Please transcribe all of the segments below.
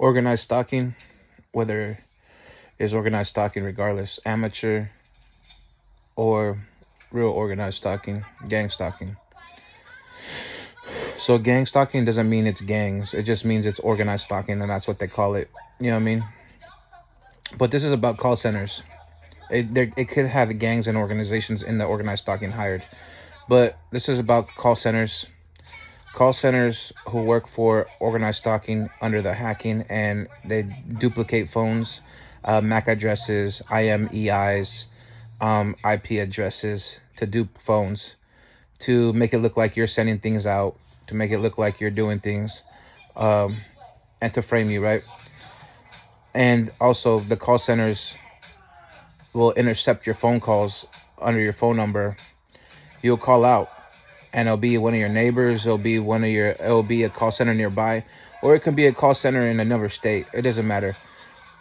Organized stalking, whether it's organized stalking regardless, amateur or real organized stalking, gang stalking. So gang stalking doesn't mean it's gangs. It just means it's organized stalking, and that's what they call it. You know what I mean? But this is about call centers. It could have gangs and organizations in the organized stalking hired. But this is about call centers. Call centers who work for organized stalking under the hacking, and they duplicate phones, MAC addresses, IMEIs, IP addresses to dupe phones, to make it look like you're sending things out, to make it look like you're doing things, and to frame you, right? And also, the call centers will intercept your phone calls under your phone number. You'll call out, and it'll be one of your neighbors, it'll be a call center nearby, or it could be a call center in another state. It doesn't matter.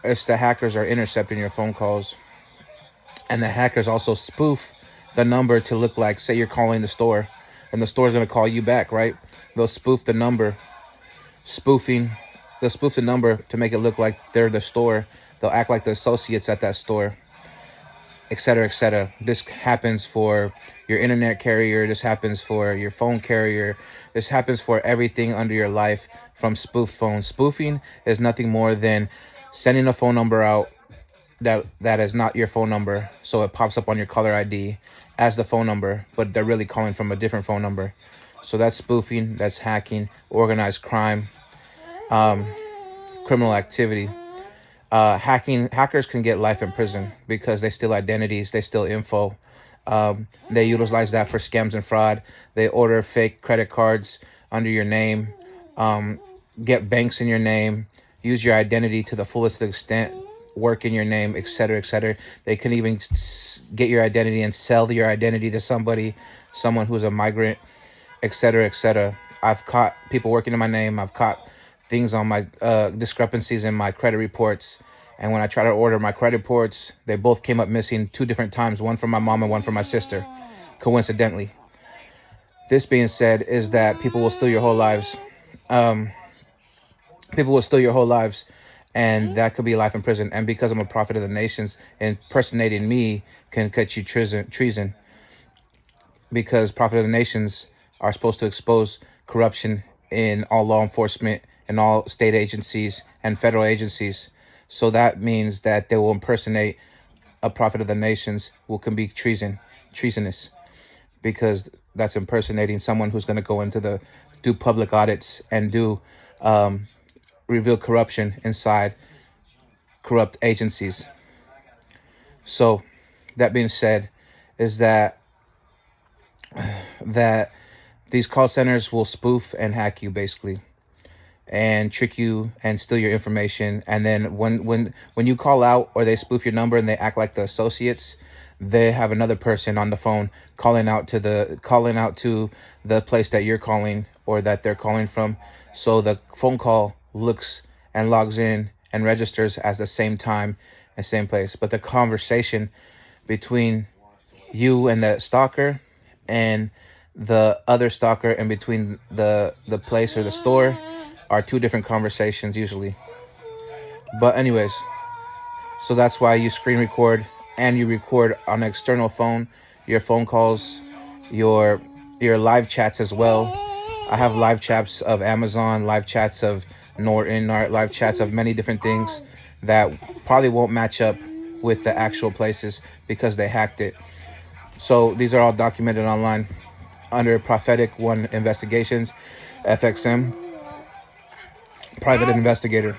It's the hackers are intercepting your phone calls. And the hackers also spoof the number to look like, say you're calling the store, and the store's going to call you back, right? They'll spoof the number. They'll spoof the number to make it look like they're the store. They'll act like the associates at that store, etc., etc. This happens for your internet carrier. This happens for your phone carrier. This happens for everything under your life from spoof phones. Spoofing is nothing more than sending a phone number out that is not your phone number, so it pops up on your caller ID as the phone number, but they're really calling from a different phone number. So that's spoofing, that's hacking, organized crime, criminal activity. Hackers can get life in prison because they steal identities, they steal info. They utilize that for scams and fraud. They order fake credit cards under your name, get banks in your name, use your identity to the fullest extent, work in your name, etc., etc. They can even get your identity and sell your identity to someone who's a migrant, etc., etc. I've caught people working in my name. I've caught things on my discrepancies in my credit reports. And when I try to order my credit reports, they both came up missing 2 different times, one from my mom and one from my sister, coincidentally. This being said, is that people will steal your whole lives. People will steal your whole lives, and that could be life in prison. And because I'm a prophet of the nations, impersonating me can catch you treason. Because prophet of the nations are supposed to expose corruption in all law enforcement and all state agencies and federal agencies. So that means that they will impersonate a prophet of the nations, who can be treasonous, because that's impersonating someone who's going to go into do public audits and reveal corruption inside corrupt agencies. So that being said, is that these call centers will spoof and hack you, basically, and trick you and steal your information. And then when you call out, or they spoof your number and they act like the associates, they have another person on the phone calling out to the place that you're calling or that they're calling from. So the phone call looks and logs in and registers as the same time and same place, but the conversation between you and the stalker and the other stalker, and between the place or the store, are 2 different conversations usually. But anyways, so that's why you screen record and you record on an external phone your phone calls, your live chats as well. I have live chats of Amazon, live chats of Norton, live chats of many different things that probably won't match up with the actual places because they hacked it. So these are all documented online under Prophetic One Investigations, FXM, Private Investigator.